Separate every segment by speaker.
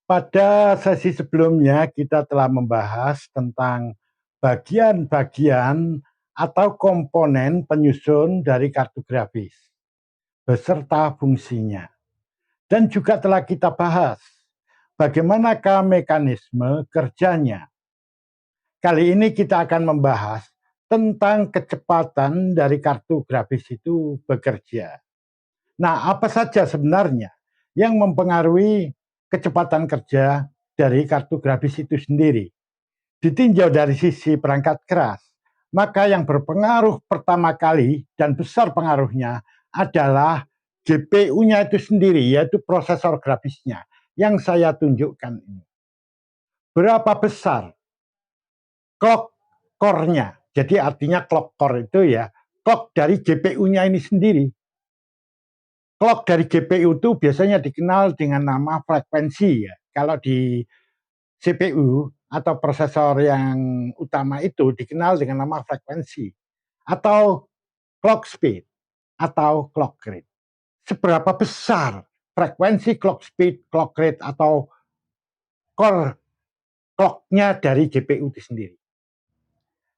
Speaker 1: Pada sesi sebelumnya kita telah membahas tentang bagian-bagian atau komponen penyusun dari kartu grafis beserta fungsinya. Dan juga telah kita bahas bagaimanakah mekanisme kerjanya. Kali ini kita akan membahas tentang kecepatan dari kartu grafis itu bekerja. Nah, apa saja sebenarnya yang mempengaruhi kecepatan kerja dari kartu grafis itu sendiri? Ditinjau dari sisi perangkat keras, maka yang berpengaruh pertama kali dan besar pengaruhnya adalah GPU-nya itu sendiri, yaitu prosesor grafisnya yang saya tunjukkan ini. Berapa besar clock core-nya? Jadi artinya clock core itu ya, clock dari GPU-nya ini sendiri. Clock dari GPU itu biasanya dikenal dengan nama frekuensi ya. Kalau di CPU atau prosesor yang utama itu dikenal dengan nama frekuensi atau clock speed atau clock rate. Seberapa besar frekuensi clock speed, clock rate atau core clock-nya dari GPU itu sendiri.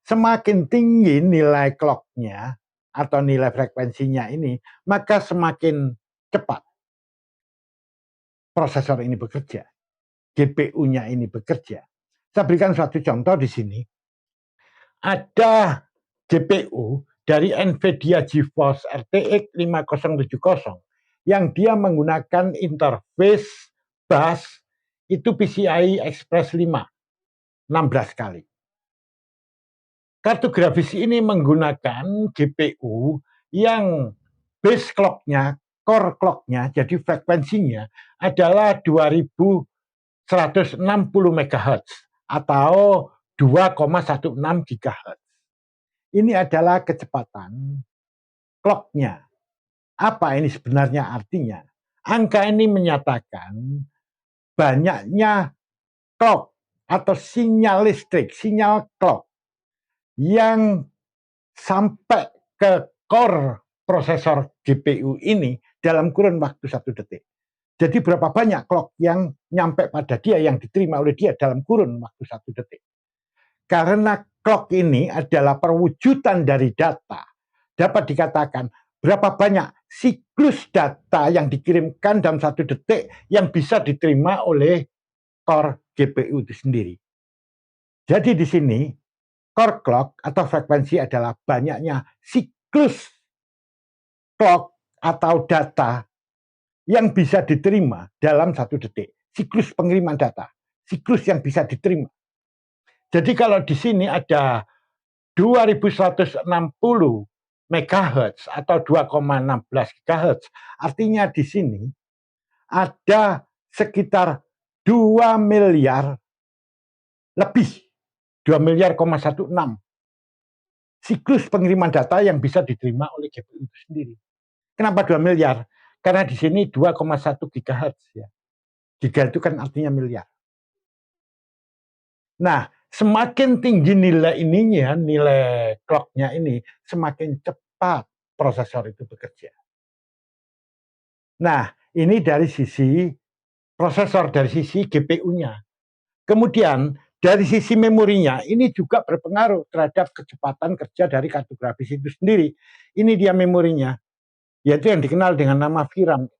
Speaker 1: Semakin tinggi nilai clock-nya atau nilai frekuensinya ini, maka semakin cepat prosesor ini bekerja, GPU-nya ini bekerja. Saya berikan suatu contoh di sini. Ada GPU dari NVIDIA GeForce RTX 5070 yang dia menggunakan interface bus itu PCI Express 5, 16 kali. Kartu grafis ini menggunakan GPU yang base clock-nya, core clock-nya, jadi frekuensinya adalah 2160 MHz atau 2,16 GHz. Ini adalah kecepatan clock-nya. Apa ini sebenarnya artinya? Angka ini menyatakan banyaknya clock atau sinyal listrik, sinyal clock yang sampai ke core prosesor GPU ini dalam kurun waktu 1 detik. Jadi berapa banyak clock yang nyampe pada dia, yang diterima oleh dia dalam kurun waktu 1 detik. Karena clock ini adalah perwujudan dari data, dapat dikatakan berapa banyak siklus data yang dikirimkan dalam 1 detik yang bisa diterima oleh core GPU itu sendiri. Jadi di sini core clock atau frekuensi adalah banyaknya siklus clock atau data yang bisa diterima dalam 1 detik. Siklus pengiriman data, siklus yang bisa diterima. Jadi kalau di sini ada 2160 MHz atau 2,16 GHz, artinya di sini ada sekitar 2 miliar lebih, 2 miliar,16 siklus pengiriman data yang bisa diterima oleh GPU itu sendiri. Kenapa 2 miliar? Karena di sini 2,1 GHz ya. Giga itu kan artinya miliar. Nah, semakin tinggi nilai ininya, nilai clock-nya ini, semakin cepat prosesor itu bekerja. Nah, ini dari sisi prosesor, dari sisi GPU-nya. Kemudian dari sisi memorinya, ini juga berpengaruh terhadap kecepatan kerja dari kartu grafis itu sendiri. Ini dia memorinya, yaitu yang dikenal dengan nama VRAM.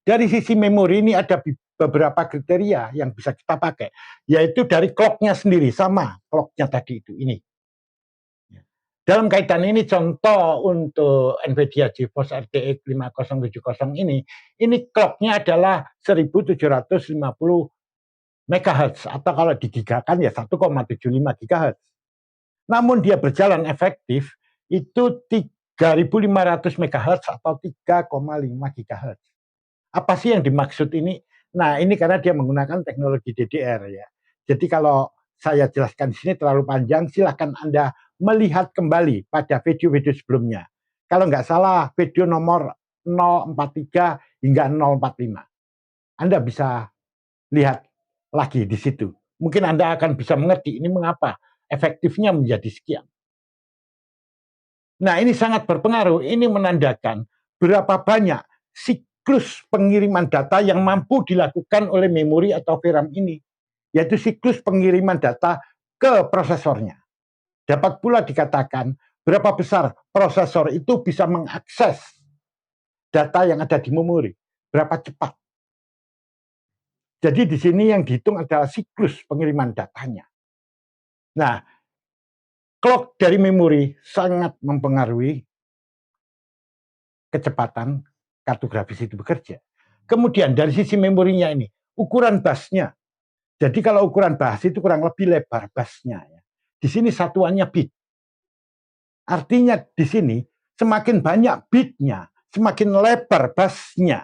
Speaker 1: Dari sisi memori ini ada beberapa kriteria yang bisa kita pakai, yaitu dari clock-nya sendiri, sama clock-nya tadi itu, ini. Dalam kaitan ini contoh untuk NVIDIA GeForce RTX 5070 ini clock-nya adalah 1750 MHz atau kalau digigakan ya 1,75 GHz. Namun dia berjalan efektif itu 3500 MHz atau 3,5 GHz. Apa sih yang dimaksud ini? Nah, ini karena dia menggunakan teknologi DDR ya. Jadi kalau saya jelaskan di sini terlalu panjang, silahkan Anda melihat kembali pada video-video sebelumnya. Kalau nggak salah, video nomor 043 hingga 045. Anda bisa lihat lagi di situ. Mungkin Anda akan bisa mengerti ini mengapa efektifnya menjadi sekian. Nah, ini sangat berpengaruh. Ini menandakan berapa banyak siklus pengiriman data yang mampu dilakukan oleh memori atau VRAM ini, yaitu siklus pengiriman data ke prosesornya. Dapat pula dikatakan berapa besar prosesor itu bisa mengakses data yang ada di memori, berapa cepat. Jadi di sini yang dihitung adalah siklus pengiriman datanya. Nah, clock dari memori sangat mempengaruhi kecepatan kartografis itu bekerja. Kemudian dari sisi memorinya ini, ukuran busnya. Jadi kalau ukuran bus itu kurang lebih lebar busnya. Ya. Di sini satuannya bit. Artinya di sini semakin banyak bitnya, semakin lebar busnya,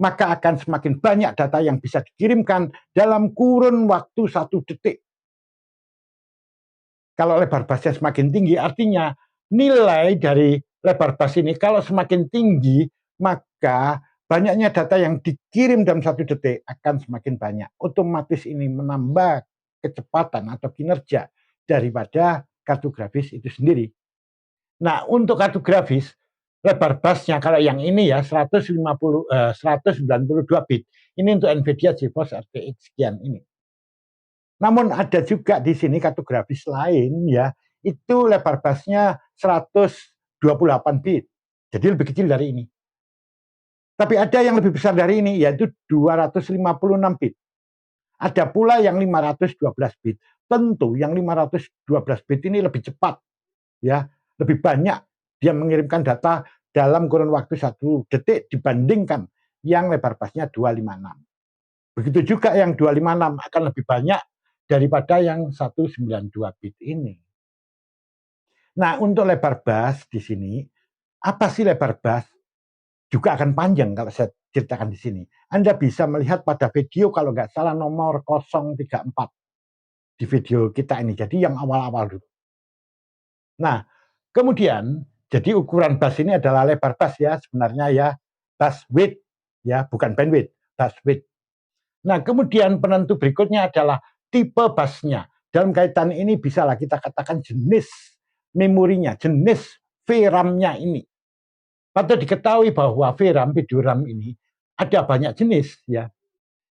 Speaker 1: maka akan semakin banyak data yang bisa dikirimkan dalam kurun waktu 1 detik. Kalau lebar busnya semakin tinggi, artinya nilai dari lebar bus ini kalau semakin tinggi, maka banyaknya data yang dikirim dalam 1 detik akan semakin banyak. Otomatis ini menambah kecepatan atau kinerja daripada kartografis itu sendiri. Nah, untuk kartografis, lebar busnya kalau yang ini ya 192 bit. Ini untuk NVIDIA GeForce RTX sekian ini. Namun ada juga di sini kartografis lain ya, itu lebar busnya 128 bit. Jadi lebih kecil dari ini. Tapi ada yang lebih besar dari ini, yaitu 256 bit. Ada pula yang 512 bit. Tentu yang 512 bit ini lebih cepat, ya, lebih banyak dia mengirimkan data dalam kurun waktu 1 detik dibandingkan yang lebar busnya 256. Begitu juga yang 256 akan lebih banyak daripada yang 192 bit ini. Nah, untuk lebar bus di sini, apa sih lebar bus? Juga akan panjang kalau saya ceritakan di sini. Anda bisa melihat pada video kalau nggak salah nomor 034 di video kita ini. Jadi yang awal-awal dulu. Nah, kemudian jadi ukuran bus ini adalah lebar bus ya, sebenarnya ya bus width ya, bukan bandwidth, bus width. Nah, kemudian penentu berikutnya adalah tipe busnya. Dalam kaitan ini bisalah kita katakan jenis memorinya, jenis VRAM-nya ini. Patut diketahui bahwa VRAM, video RAM ini ada banyak jenis ya.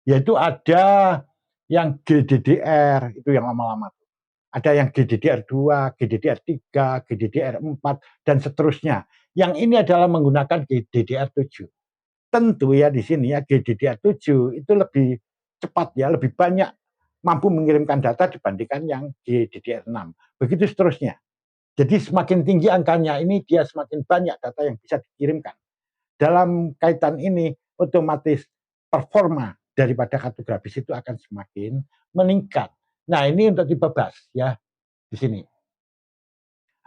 Speaker 1: Yaitu ada yang GDDR, itu yang lama-lama. Ada yang GDDR2, GDDR3, GDDR4 dan seterusnya. Yang ini adalah menggunakan GDDR7. Tentu ya di sini ya GDDR7 itu lebih cepat ya, lebih banyak mampu mengirimkan data dibandingkan yang GDDR6. Begitu seterusnya. Jadi semakin tinggi angkanya ini dia semakin banyak data yang bisa dikirimkan. Dalam kaitan ini otomatis performa daripada kartografis itu akan semakin meningkat. Nah, ini untuk tipe bus ya di sini.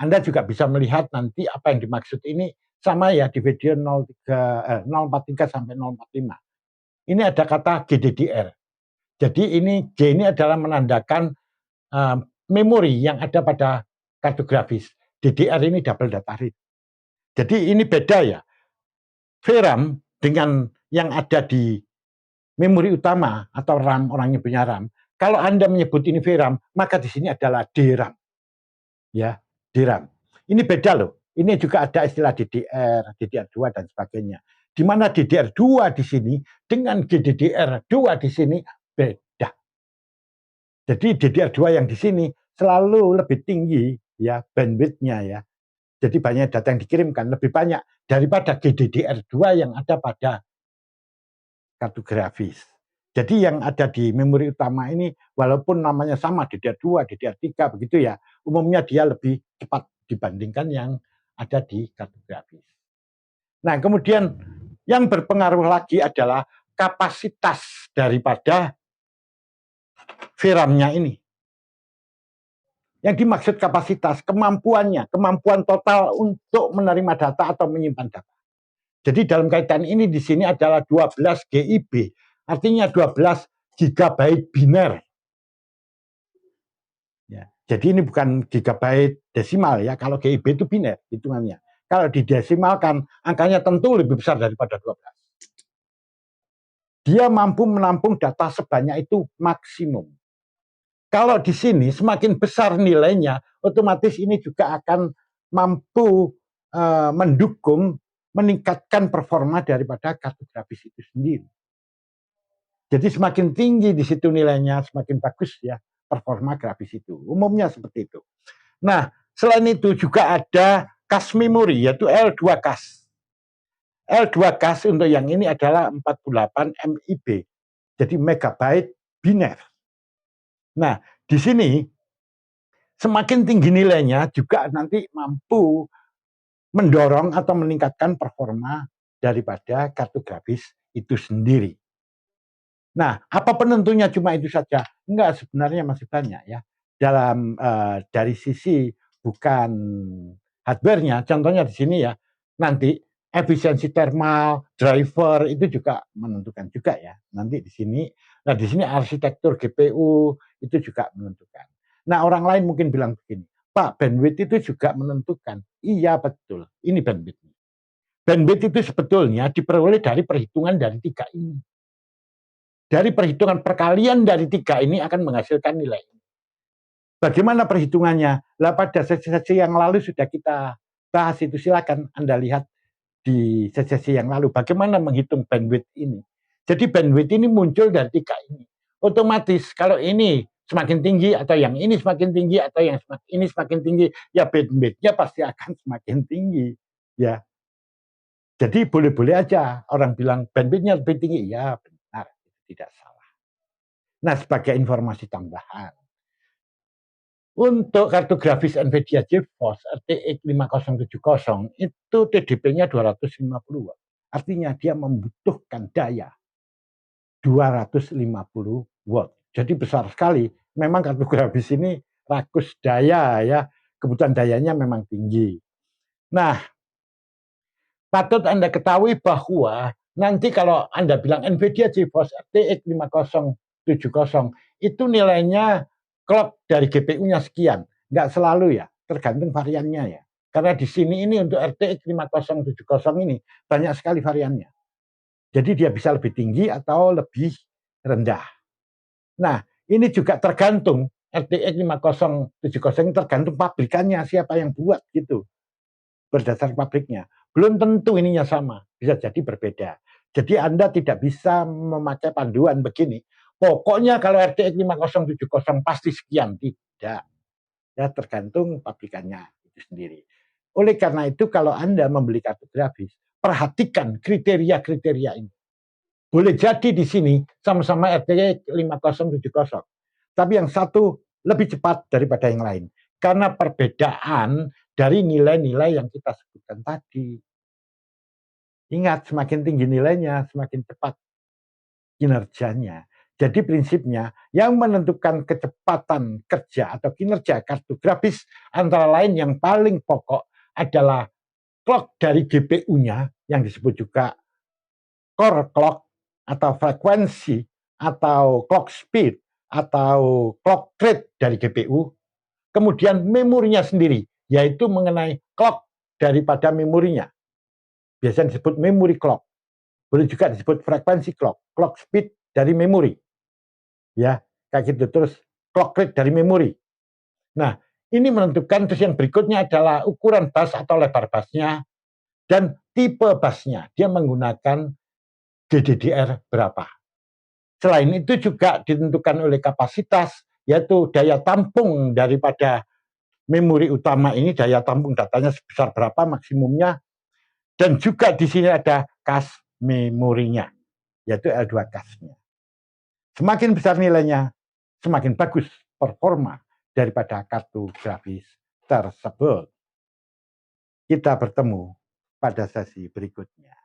Speaker 1: Anda juga bisa melihat nanti apa yang dimaksud ini sama ya di video 043 sampai 045. Ini ada kata GDDR. Jadi ini G ini adalah menandakan memori yang ada pada kartografis. DDR ini double data rate. Jadi ini beda ya. VRAM dengan yang ada di memori utama atau RAM, orang nyebutnya RAM. Kalau Anda menyebut ini VRAM, maka di sini adalah DRAM. Ya, DRAM. Ini beda loh. Ini juga ada istilah DDR, DDR2 dan sebagainya. Di mana DDR2 di sini dengan GDDR2 di sini beda. Jadi DDR2 yang di sini selalu lebih tinggi ya bandwidth-nya ya. Jadi banyak data yang dikirimkan lebih banyak daripada GDDR2 yang ada pada kartografis. Jadi yang ada di memori utama ini walaupun namanya sama DDR2, DDR3 begitu ya, umumnya dia lebih cepat dibandingkan yang ada di kartografis. Nah, kemudian yang berpengaruh lagi adalah kapasitas daripada VRAM-nya ini. Yang dimaksud kapasitas, kemampuannya, kemampuan total untuk menerima data atau menyimpan data. Jadi dalam kaitan ini di sini adalah 12 GIB, artinya 12 gigabyte biner. Ya, jadi ini bukan gigabyte desimal ya, kalau GIB itu biner hitungannya. Kalau didesimalkan, angkanya tentu lebih besar daripada 12. Dia mampu menampung data sebanyak itu maksimum. Kalau di sini semakin besar nilainya, otomatis ini juga akan mampu mendukung meningkatkan performa daripada kartu grafis itu sendiri. Jadi semakin tinggi di situ nilainya, semakin bagus ya performa grafis itu. Umumnya seperti itu. Nah, selain itu juga ada cache memory, yaitu L2 cache. L2 cache untuk yang ini adalah 48 MIB, jadi megabyte biner. Nah, di sini semakin tinggi nilainya juga nanti mampu mendorong atau meningkatkan performa daripada kartu grafis itu sendiri. Nah, apa penentunya cuma itu saja? Enggak, sebenarnya masih banyak ya. Dalam dari sisi bukan hardware-nya, contohnya di sini ya, nanti efisiensi thermal, driver itu juga menentukan juga ya. Nanti di sini, nah di sini arsitektur GPU itu juga menentukan. Nah, orang lain mungkin bilang begini, Pak, bandwidth itu juga menentukan. Iya, betul. Ini bandwidth. Bandwidth itu sebetulnya diperoleh dari perhitungan dari 3 ini. Dari perhitungan perkalian dari 3 ini akan menghasilkan nilai. Bagaimana perhitungannya? Lah pada sesi yang lalu sudah kita bahas itu, silakan Anda lihat di sesi yang lalu bagaimana menghitung bandwidth ini. Jadi bandwidth ini muncul dari 3 ini. Otomatis kalau ini semakin tinggi atau yang ini semakin tinggi atau yang ini semakin tinggi, ya bandwidth-nya pasti akan semakin tinggi. Ya. Jadi boleh-boleh aja orang bilang bandwidth-nya lebih tinggi, ya benar, tidak salah. Nah, sebagai informasi tambahan, untuk kartu grafis NVIDIA GeForce RTX 5070 itu TDP-nya 250 watt. Artinya dia membutuhkan daya 250 watt. Jadi besar sekali. Memang kartu grafis ini rakus daya ya. Kebutuhan dayanya memang tinggi. Nah, patut Anda ketahui bahwa nanti kalau Anda bilang NVIDIA GeForce RTX 5070 itu nilainya clock dari GPU-nya sekian. Nggak selalu ya, tergantung variannya ya. Karena di sini ini untuk RTX 5070 ini banyak sekali variannya. Jadi dia bisa lebih tinggi atau lebih rendah. Nah, ini juga tergantung RTX 5070 ini tergantung pabrikannya, siapa yang buat gitu. Berdasar pabriknya. Belum tentu ininya sama, bisa jadi berbeda. Jadi Anda tidak bisa memakai panduan begini. Pokoknya kalau RTX 5070 pasti sekian, tidak. Ya tergantung pabrikannya itu sendiri. Oleh karena itu kalau Anda membeli kartu grafis, perhatikan kriteria-kriteria ini. Boleh jadi di sini sama-sama RTX 5070, tapi yang satu lebih cepat daripada yang lain. Karena perbedaan dari nilai-nilai yang kita sebutkan tadi. Ingat, semakin tinggi nilainya, semakin cepat kinerjanya. Jadi prinsipnya, yang menentukan kecepatan kerja atau kinerja kartu grafis antara lain yang paling pokok adalah clock dari GPU-nya, yang disebut juga core clock atau frekuensi atau clock speed atau clock rate dari GPU. Kemudian memorinya sendiri, yaitu mengenai clock daripada memorinya. Biasanya disebut memory clock. Boleh juga disebut frekuensi clock, clock speed dari memori. Ya, kayak gitu. Terus clock rate dari memori. Nah, ini menentukan. Terus yang berikutnya adalah ukuran bus atau lebar busnya dan tipe busnya. Dia menggunakan GDDR berapa. Selain itu juga ditentukan oleh kapasitas, yaitu daya tampung daripada memori utama ini, daya tampung datanya sebesar berapa maksimumnya. Dan juga di sini ada cache memorinya, yaitu L2 cache-nya. Semakin besar nilainya, semakin bagus performa daripada kartu grafis tersebut. Kita bertemu pada sesi berikutnya.